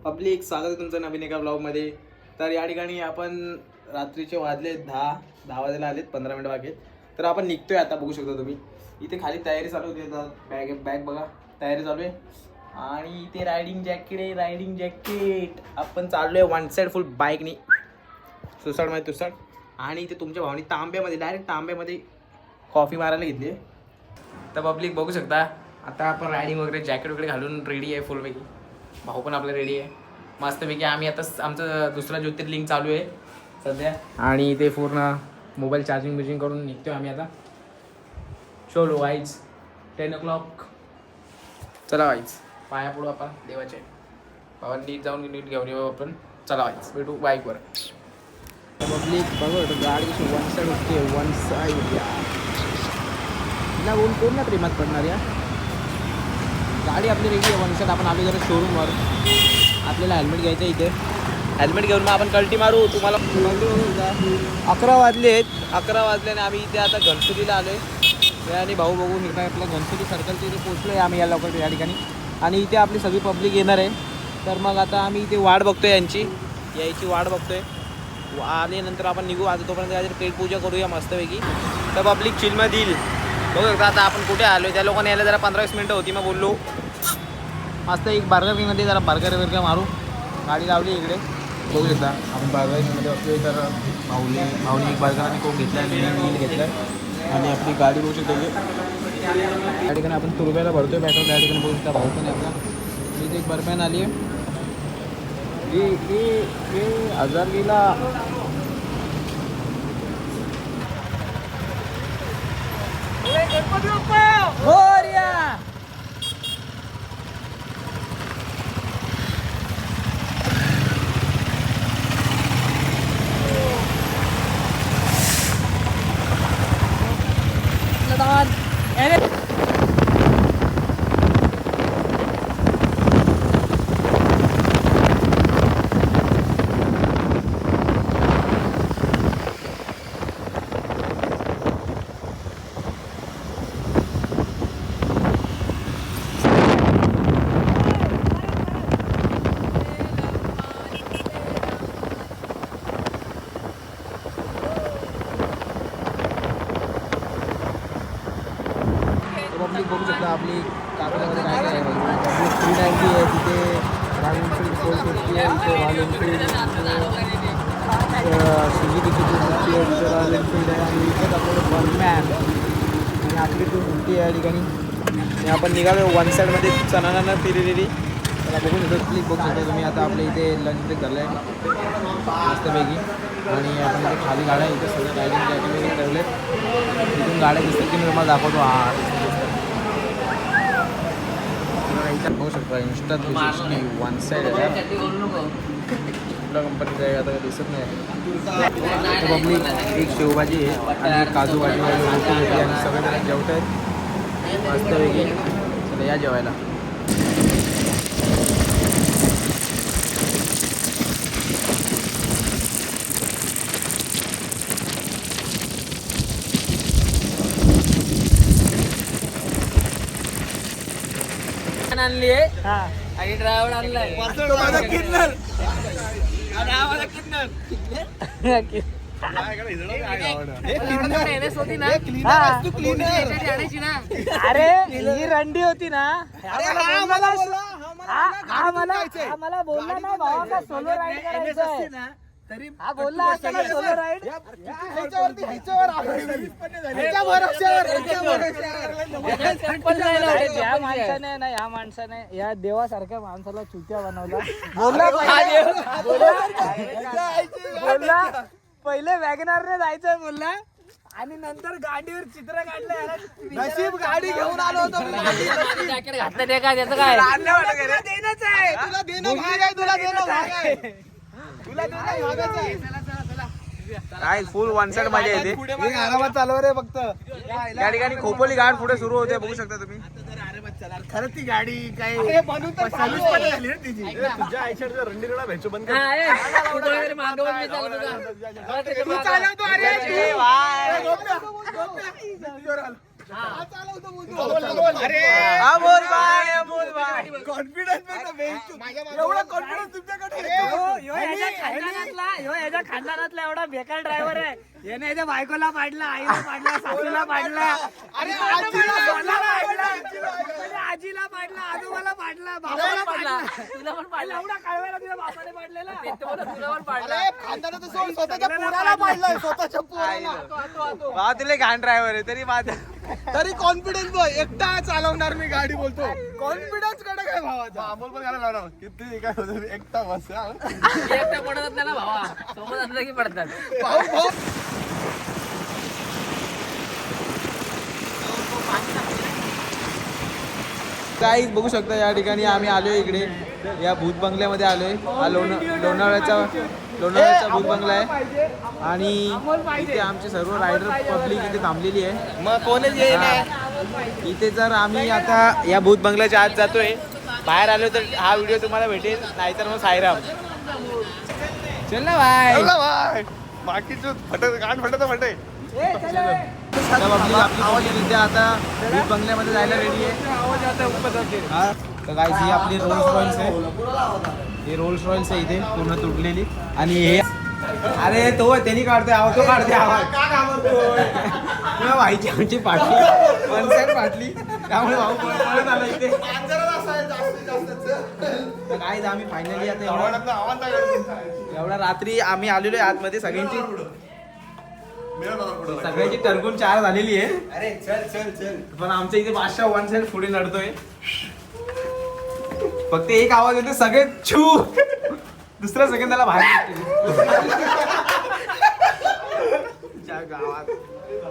Public स्वागत आहे तुमचं नवीन एका ब्लॉगमध्ये. तर या ठिकाणी आपण रात्रीचे वाजले 10 वाजायला आलेत, 15 मिनिटं बाकी आहेत. तर आपण निघतोय आता, बघू शकता तुम्ही. इथे खाली तयारी चालू होती, बॅग बघा तयारी चालू आहे. आणि इथे रायडिंग जॅकेट आहे, रायडिंग जॅकेट. आपण चाललोय वन साईड फुल बाईकनी, सुसाडमध्ये तुसाड. आणि इथे तुमच्या भावानी तांब्यामध्ये, डायरेक्ट तांब्यामध्ये कॉफी मारायला घेतली. तर पब्लिक बघू शकता, आता आपण रायडिंग वगैरे जॅकेट वगैरे घालून रेडी आहे फुलपैकी. भाऊ पण आपलं रेडी आहे मस्तपैकी. आम्ही आता आमचं दुसरा ज्योतिर्लिंग चालू आहे सध्या, आणि ते पूर्ण मोबाईल चार्जिंग करून निघतोय आम्ही आता. चलो वाईज 10 o'clock. चला वाईज पाया पडू आपण देवाचे. बाबा नीट जाऊन नीट घेऊन येऊ आपण. चला वाईज भेटू बाईकवर. पब्लिक बघू गाडी कशी वन साईड होती, वन साईड या बोल कोण ना प्रेमात पडणार या. गाडी आपली रेडी आहे वन साईड. आपण आलो जरा शोरूमवर, आपल्याला हेल्मेट घ्यायचं आहे. इथे हेल्मेट घेऊन मग आपण कल्टी मारू. तुम्हाला 11 वाजले आहेत, 11 वाजल्याने आम्ही इथे आता गणपतीला आलो आहे. आणि भाऊ बघू निघणार आपलं गणपती सर्कलच्या इथे पोचलो आहे आम्ही या लवकर या ठिकाणी. आणि इथे आपली सगळी पब्लिक येणार आहे. तर मग आता आम्ही इथे वाट बघतोय, यायची वाट बघतोय. आल्यानंतर आपण निघू. आता तोपर्यंत काहीतरी पेट पूजा करूया मस्तपैकी. तर पब्लिक चिलमध्ये येईल. बघू शकता आता आपण कुठे आलो. त्या लोकांनी यायला जरा 15-20 मिनटं होती. मग बोललो मस्त एक बर्गर किंगमध्ये जरा बर्गर मारू. गाडी लावली इकडे बघू शकता. आपण बर्गर किंगमध्ये असलो. तर भाऊनी एक बर्गर आणि कोक घेतला आहे, मी घेतला आहे. आणि आपली गाडी बघू शकतो त्या ठिकाणी आपण तुरब्याला भरतोय पेट्रोल. त्या ठिकाणी बघू शकता भाऊ पण आपला. इथे एक बर्फॅन आली आहे. 1000 गेला. पब्लिक बघू शकता आपली कापडामध्ये काय काय आहे. पब्लिक 390 आहे तिथे. रॉयल एनफील्ड 450 आहे इथे. रॉयल एनफील्ड सुझुकीची 250 आहे तिथे. रॉयल एनफील्ड आहे. आणि इथेच आपल्याला बर्फमॅन आणि आपली 250 आहे या ठिकाणी. आणि आपण निघालो वन साईडमध्ये चणाना फिरलेली. त्याला बघू शकतो पब्लिक बघू शकता तुम्ही. आता आपल्या इथे लंच ब्रेक झालं आहे मस्तपैकी. आणि आपण इथे खाली गाड्या इथे सगळं रायडिंग वगैरे ठेवले. इथून गाड्या दिसतात की मी तुम्हाला दाखवतो. बघू शकता इंस्टा 360 वन साईड आहे. कुठल्या कंपनीचं आहे आता दिसत नाही. पब्लिक एक शेवभाजी आहे आणि एक काजू भाजी आहे आणि सगळे जण जेवत आहेत मस्तपैकी. चला या जेवायला. आणली आहे आणि ड्रायव्हर आणलाय. अरे ही रंडी होती ना. मला बोलला ना भावा का सोलो राईड करायचं ना. तरी हा बोलला असताना सोलो राईड या माणसाने या देवासारख्या माणसाला चुत्या बनवला. बोलला पहिले वॅगनारने जायचं बोलला आणि नंतर गाडीवर चित्र काढलं. नशीब गाडी घेऊन आलो होतो. जॅकेट घातलं ते काय त्याचं काय देणंच आहे. तुला देणं भाग आहे. तुला देणं भाग आहे. काय फुल वन साइड मजा येते. आरामात चालव रे. फक्त या ठिकाणी खोपोली घाट पुढे सुरू होते बघू शकता तुम्ही. खरंच ती गाडी काय झाली तिची. तुझ्या आईच्या रंडीला भेटू बंद अमोल भाई कॉन्फिडन्स एवढा कॉन्फिडन्स तुमच्याकडे ह्याच्या खानदानातला एवढा बेकार ड्रायव्हर आहे. याने याच्या बायकोला पाडला, आईला पाडला, सासूला पाडला, आजीला पाडला, आजोबाला पाडला, बाबाला पाडला, तुला पण पाडला. एवढा काळवेला तुझ्या बापाने पाडलेला, तुला पण पाडला. खानदानाचं सोड, स्वतःच्या पोराला पाडलाय, स्वतःच्या पोराला. तुला घाण ड्रायव्हर आहे तरी माझा तरी कॉन्फिडन्स बघ, एकटा चालवणार मी गाडी बोलतो. कॉन्फिडन्स कडे काय भावाचा. अमोल पण गाडी लावणार किती काय होतं एकटा बस. एकटा पडत नाही ना भावा, सोबत असलं की पडतात. भाऊ भाऊ काहीच बघू शकता या ठिकाणी आम्ही आलोय इकडे या भूत बंगल्यामध्ये आलोय. हा लोणावळ्याचा भूत बंगला आहे आणि इथे आमचे सर्व रायडर पब्लिक इथे थांबलेली आहे. मग कोणच इथे जर आम्ही आता या भूत बंगल्याच्या आत जातोय, बाहेर आलो तर हा व्हिडिओ तुम्हाला भेटेल, नाहीतर मग साईराम. चल ना बाय. बाकीचं फटत गाण फटत फटे. आपली आता भूत बंगल्यामध्ये जायला रेडी आहे. तर काय ही आपली रोल्स रॉयल्स आहे. हे रोल्स रॉयल्स आहे इथे पूर्ण तुटलेली. आणि हे अरे तो त्यांनी काढतोय आवाज, तो काढते आवाज का घाबरतोय. भाईची आमची पाटली वन साईड पाटली, त्यामुळे भाऊ पळत आला इथे. तर काय आम्ही फायनली आता एवढा रात्री आम्ही आलेलो आहे आतमध्ये. सगळ्यांची टरकून 4 झालेली आहे. अरे चल चल चल. पण आमच्या इथे बादशाह वन साइड पुढे लढतोय. फक्त एक आवाज येतो सगळे छू, दुसऱ्या सेकंदाला बाहेर गावात.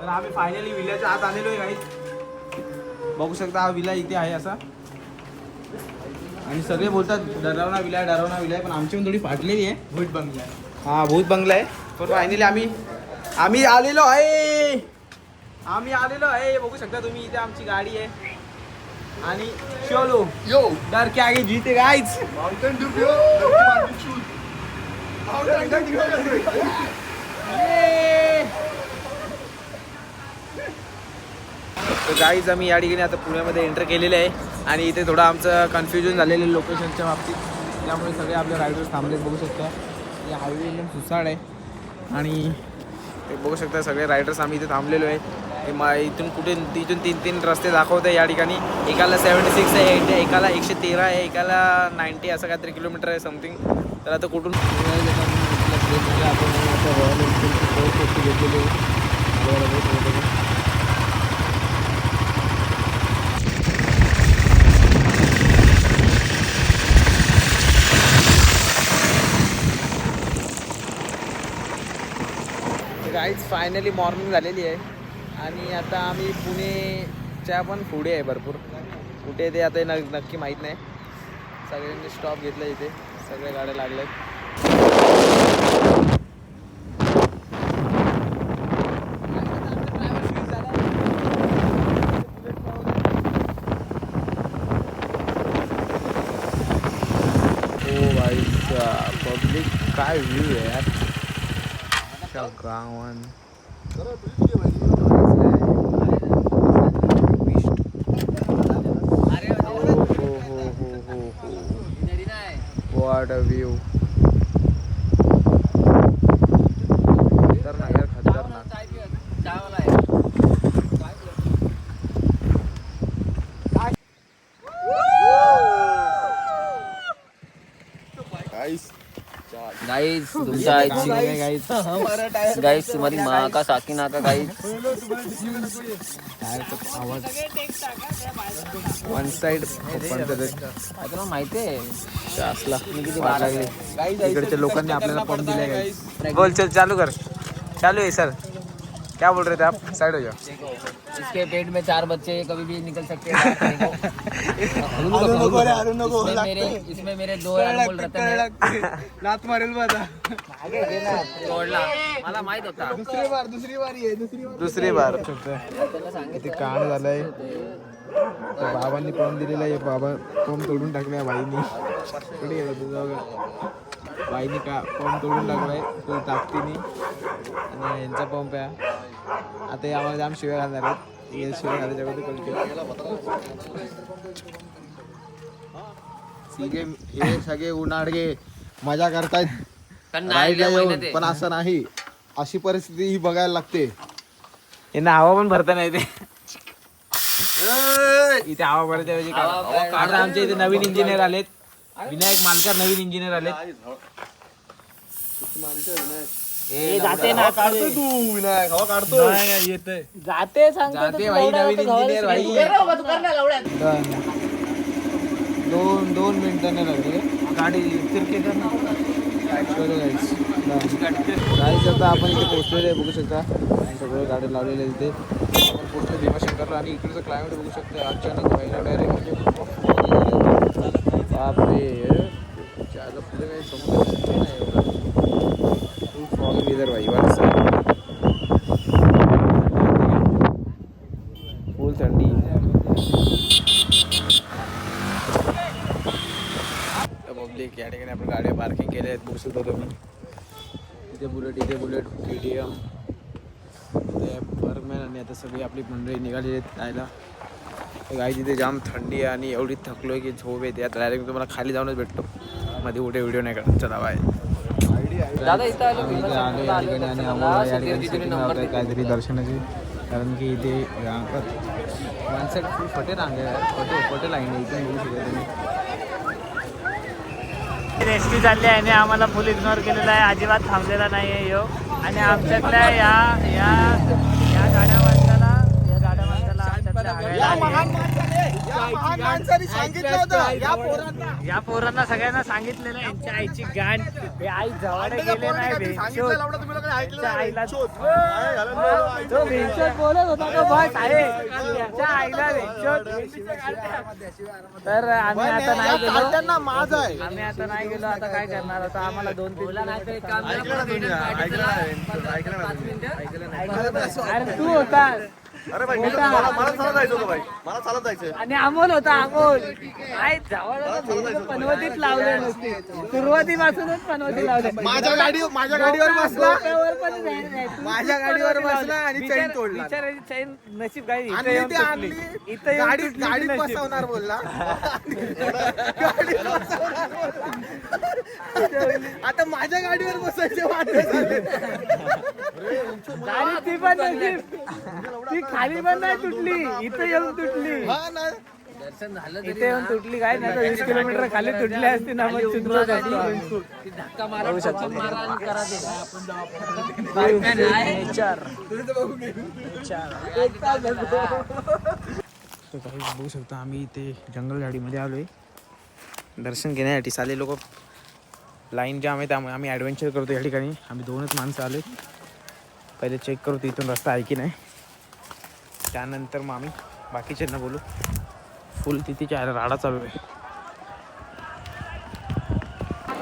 तर आम्ही फायनली विल्याच्या आत आलेलो आहे गाईस. बघू शकता हा विला इथे आहे असा. आणि सगळे बोलतात डरावना विला आहे, पण आमची पण थोडी फाटलेली आहे. भूत बंगला. हा भूत बंगला आहे. पण फायनली आम्ही आलेलो आहे. बघू शकता तुम्ही इथे आमची गाडी आहे. आणि चलो यो डर के आगे जीते गाइस. माउंटेन ड्यू यो. तर गाईज आम्ही या ठिकाणी आता पुण्यामध्ये एंटर केलेले आहे. आणि इथे थोडं आमचं कन्फ्युजन झालेलं लोकेशनच्या बाबतीत, त्यामुळे सगळे आपले रायडर्स थांबलेत. बघू शकता या हायवे एकदम सुसाड आहे. आणि ते बघू शकता सगळे रायडर्स आम्ही इथे थांबलेलो आहे. इथून 3 रस्ते दाखवत आहे या ठिकाणी. एकाला 76 आहे, एकाला 113 आहे, एकाला 90 असं काहीतरी किलोमीटर आहे समथिंग. तर आता कुठून गाईज फायनली मॉर्निंग झालेली आहे. आणि आता आम्ही पुणेच्या पण पुढे आहे भरपूर. कुठे ते आता नक्की माहीत नाही. सगळ्यांनी स्टॉप घेतला इथे, सगळ्या गाड्या लागल्यात. ओ भाई पब्लिक काय व्ह्यू आहे यार. गावन What a view. खतरनाक यार, खतरनाक. गाइस तुमच्या गाइस तुम्हारी माँ का साकिना का गाइस. वन साइड तुला माहिती आहे असला मी किती बाहेर लागले. इकडच्या लोकांनी आपल्याला पंप दिलाय गाइस. बोल चल चालू कर. चालू है सर. क्या बोल रहे थे आप? साइड हो जाओ. इसके पेट में 4 बच्चे कभी भी निकल सकते हैं. इसमें मेरे 2 अनमोल रतन है. लात मारेल बघा. तोडला मला माहित होता. दुसरी बार किती कांड झालंय. बाबांनी पंप दिलेला आहे. बाबा पंप तोडून टाकल्या भाईनी. कुठे गेला तुझा बाईने का पंप तोडून टाकलाय फुल ताकदीने आणि यांचा पंप आहे. आता यामध्ये आम्ही शिव्या घालणार आहेत. हे शिव्या घालायच्या हे सगळे उन्हाळगे मजा करतायत पण राईडला येऊन, पण असं नाही. अशी परिस्थिती ही बघायला लागते. यांना हवा पण भरता नाही ते इथे हवा भरते म्हणजे आता आमच्या इथे नवीन इंजिनियर आलेत. विनायक मालकर नवीन इंजिनियर आलेत. जाते ना काढतोय तू विनायक, हवा काढतोय. जाते सांगतो जाते भाई नवीन इंजिनियर भाई. दोन मिनिटांनी लागले गाडी फिरके गाईच आता आपण इथे पोहोचलेले बघू शकता. सगळे गाडी लावलेले इथे आपण पोहोचलो भीमाशंकरला आणि इकडचं क्लायमेट बघू शकता. अचानक व्हायला डायरेक्ट म्हणजे बापरे त्याला पुढे काही समजत नाही एवढं. खूप फॉग वेदर भाई फुल थंडी. पब्लिक या ठिकाणी आपण गाड्या पार्किंग केल्या आहेत बघू शकतो तुम्ही. इथे बुलेट KTM इथे बर्गमॅन आणि आता सगळी आपली मंडळी निघालेली आहेत जायला. गाई तिथे जाम थंडी आहे आणि एवढी थकलो आहे की झोप येते. आता डायरेक्ट तुम्हाला खाली जाऊनच भेटतो. मध्ये कुठे व्हिडिओ नाही काढत. चला बाय. काहीतरी दर्शनाची कारण की इथे वन साईड फुल फटे रांगे फटे लाईन आहे इथे बघू शकता तुम्ही. एसटी चालली आहे आणि आम्हाला फुल इग्नोर केलेला आहे. अजिबात थांबलेला नाही आहे यो. आणि आमच्यातल्या या गाड्या माणसाला या पोरांना सगळ्यांना सांगितलेलं यांच्या आईची गाण. हे आई जवळ गेले नाही आईला तो भेंचोद बोलत होता तो बस आहे यांच्या आईला भेंचोद. तर आम्ही आता नाही गेलो. आम्ही आता नाही गेलो. आता काय करणार आता आम्हाला 2-3 अरे तू होता. अरे भाई मला चालत जायचं होतं भाई. मला चालत जायचं. आणि अमोल होता. अमोल काय जवळ पनवतीत लावले नसते. सुरुवातीपासूनच पनवती लावले. माझ्या गाडीवर बसला. माझ्या गाडीवर बसला आणि चैन तोडला. विचारायची चैन नशीब काय इथं गाडी बसवणार बोलला. आता माझ्या गाडीवर बसायचे वाटत ती पण नशीब. ती खाली पण नाही तुटली. इथं येऊन तुटली. दर्शन झालं इथे येऊन तुटली. काय नाही 20 किलोमीटर खाली तुटली असती ना मग चिंता धक्का मारा बघू शकता आम्ही इथे जंगल गाडीमध्ये आलोय दर्शन घेण्यासाठी. साले लोक लाईन जाम आहे त्यामुळे आम्ही ॲडव्हेंचर करतो या ठिकाणी. आम्ही 2च माणसं आलो. पहिले चेक करू इथून रस्ता आहे की नाही. त्यानंतर मग आम्ही बाकीच्यांना बोलू. फुल तिथेच्या राडा चालू आहे.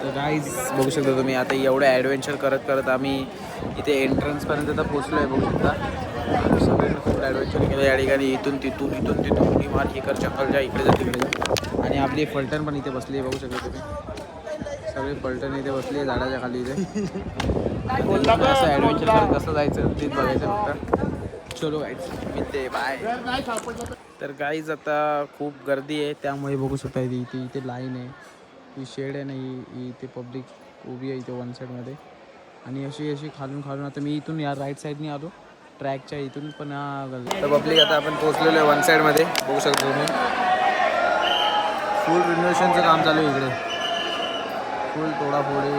तर गाईज बघू शकता तुम्ही आता एवढं ॲडव्हेंचर करत आम्ही इथे एंट्रन्सपर्यंत आता पोचलो आहे. बघू शकता सगळ्यांनी फुल ॲडव्हेंचर केलं या ठिकाणी. इथून तिथून मार हे कर जंगल जा इकडे जा तिकडे जा. आणि आपली फलटण पण इथे बसली आहे. बघू शकता तुम्ही सगळे फलटण इथे बसली आहे झाडाच्या खाली. इथे असं ॲडव्हेंचर करत कसं जायचं तेच बघायचं फक्त. चलो गाईज मिळते बाय. तर गाईज आता खूप गर्दी आहे त्यामुळे बघू शकता इथे लाईन आहे. ही शेड आहे नाही इथे पब्लिक उभी आहे इथे वन साईडमध्ये. आणि अशी खालून आता मी इथून या राईट साईडने आलो ट्रॅकच्या इथून पण तर पब्लिक आता आपण पोहोचलेलो आहे वन साईडमध्ये. बघू शकतो तुम्ही फुल रिनोव्हेशनचं काम चालू आहे इकडे. फुल तोडाफोडी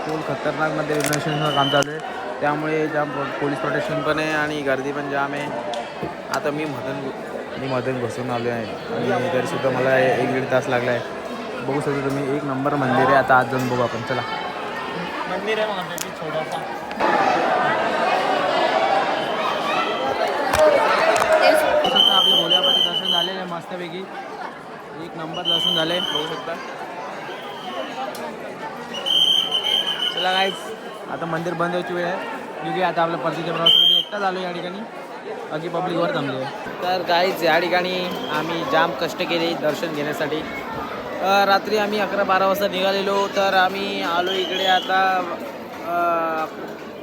फुल खतरनाकमध्ये रिनोव्हेशनचं काम चालू आहे. त्यामुळे जाम पोलीस प्रोटेक्शन पण आहे आणि गर्दी पण जाम आहे. आता मी मधून घुसून आलो आहे आणि तरीसुद्धा मला 1-1.5 तास लागला आहे. बघू शकतो तुम्ही 1 नंबर मंदिर आहे. आता आज जाऊन बघू आपण. चला मंदिर आहे छोटासा. आपल्या भोल्याबाबाचं दर्शन झालेलं आहे मस्तपैकी. 1 नंबर दर्शन झाले बघू शकता. चला गाईज आता मंदिर बंद व्हायची वेळ आहे. निघूया आता आपल्या परतीच्या प्रवासासाठी. एकटा झालो या ठिकाणी बाकी पब्लिकवर थांबले. तर गाईज या ठिकाणी आम्ही जाम कष्ट केले दर्शन घेण्यासाठी. रात्री आम्ही 11-12 वाजता निघालेलो, तर आम्ही आलो इकडे आता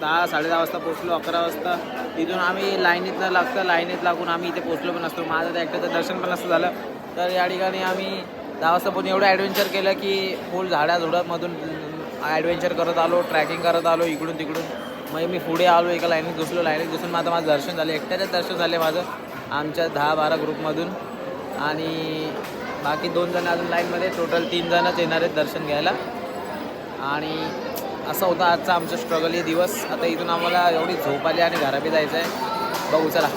10-10:30 वाजता पोचलो. 11 वाजता इथून आम्ही लाईनीत लागून आम्ही इथे पोचलो पण असतो. माझं तर एकट्याचं दर्शन पण नसतं झालं. तर या ठिकाणी आम्ही 10 वाजता पण एवढं ॲडव्हेंचर केलं की फुल झाडाझुडामधून ॲडव्हेंचर करत आलो, ट्रॅकिंग करत आलो इकडून तिकडून. मग मी पुढे आलो, एका लाईनीत घुसलो. लाईनीत घुसून माझं दर्शन झालं. एकट्याचं दर्शन झाले माझं आमच्या 10-12 ग्रुपमधून. आणि बाकी 2 जण अजून लाईनमध्ये, टोटल 3 जणच येणार आहेत दर्शन घ्यायला. आणि असं होता आजचा आमचं स्ट्रगल हे दिवस. आता इथून आम्हाला एवढी झोप आली आणि घराबी जायचं आहे. बघू चला,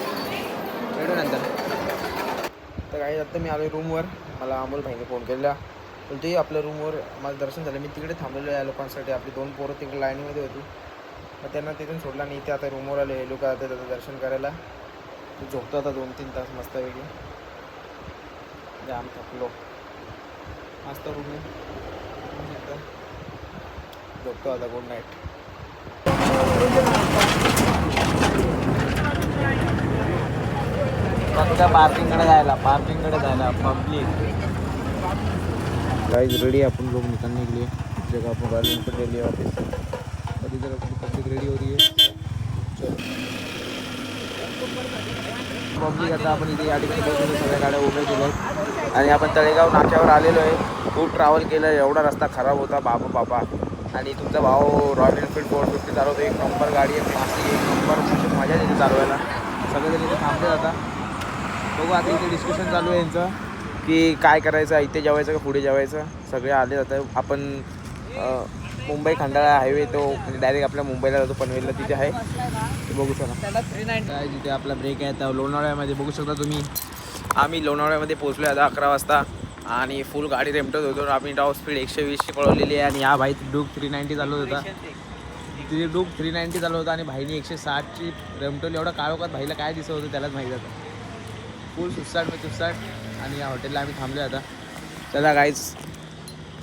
भेटू नंतर. तर काही आता मी आलो रूमवर. मला अमोल भाईने फोन केला, बोलते आपल्या रूमवर माझं दर्शन झालं. मी तिकडे थांबलेलो या लोकांसाठी. आपली 2 पोरं तिकडे लाईनीमध्ये होती. मग त्यांना तिथून सोडला नाही. इथे आता रूमवर आले हे लोक आता त्याचं दर्शन करायला. झोपतो आता 2-3 तास मस्तपैकी. जाम थकलो. मस्त रूम झोपतो आता. Good night. फक्त पार्किंगकडे जायला पब्लिक गाईज रेडी. आपण लोग निकल निकले जगह आपण गाड़ी पर डेली ऑफिस. कधी जर अपनी पब्लिक रेडी हो रही है. पब्लिक आता आपण इथे या ठिकाणी पोहोचलो. सगळ्या गाड्या उभ्या केल्या आहेत आणि आपण तळेगाव नाक्यावर आलेलो आहे. खूप ट्रॅव्हल केलं. एवढा रस्ता खराब होता बाबा. आणि तुमचा भाऊ रॉयल एनफील्ड 450 चालवतो. एक नंबर गाडी आहे. मासी एक नंबर. म्हणजे मजा येते चालवायला. सगळेजण इथे थांबते आता. बघू आता इथे डिस्कशन चालू आहे यांचं की काय करायचं, इथे जेवायचं का पुढे जेवायचं. सगळे आले जातं. आपण मुंबई खंडाळा हायवे तो म्हणजे डायरेक्ट आपल्या मुंबईला जातो पनवेलला, तिथे आहे. बघू शकता काय जिथे आपला ब्रेक आहे. तर लोणावळ्यामध्ये बघू शकता तुम्ही. आम्ही लोणावळ्यामध्ये पोहोचलो आता 11 वाजता आणि फुल गाडी रेमटत होतो. आम्ही टॉप स्पीड 120ची पळवलेली आहे. आणि हा भाई डूक 390 चालवत होता. तिथे डूक 390 चालवत होता आणि भाईने 160ची रेमटवली. एवढा काळोखात भाईला काय दिसत होतं त्यालाच माहीत होतं. फुल सुसाट. आणि या हॉटेलला आम्ही थांबलो आता. चला गाईज,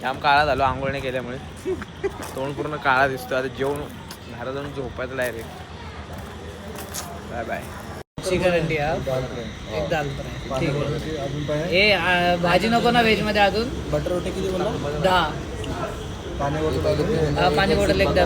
जाम काळा झालो आंघोळ नाही केल्यामुळे. तोंड पूर्ण काळा दिसतो. आता जेवण घरात जाऊन झोपायचं डायरेक्ट. Bye bye. चिकन अंडी एक दाल फ्राय. ठीक आहे. हे भाजी नको ना व्हेज मध्ये अजून. बटर रोटी किती बोलला? 10. पाणी बॉटल एकदा.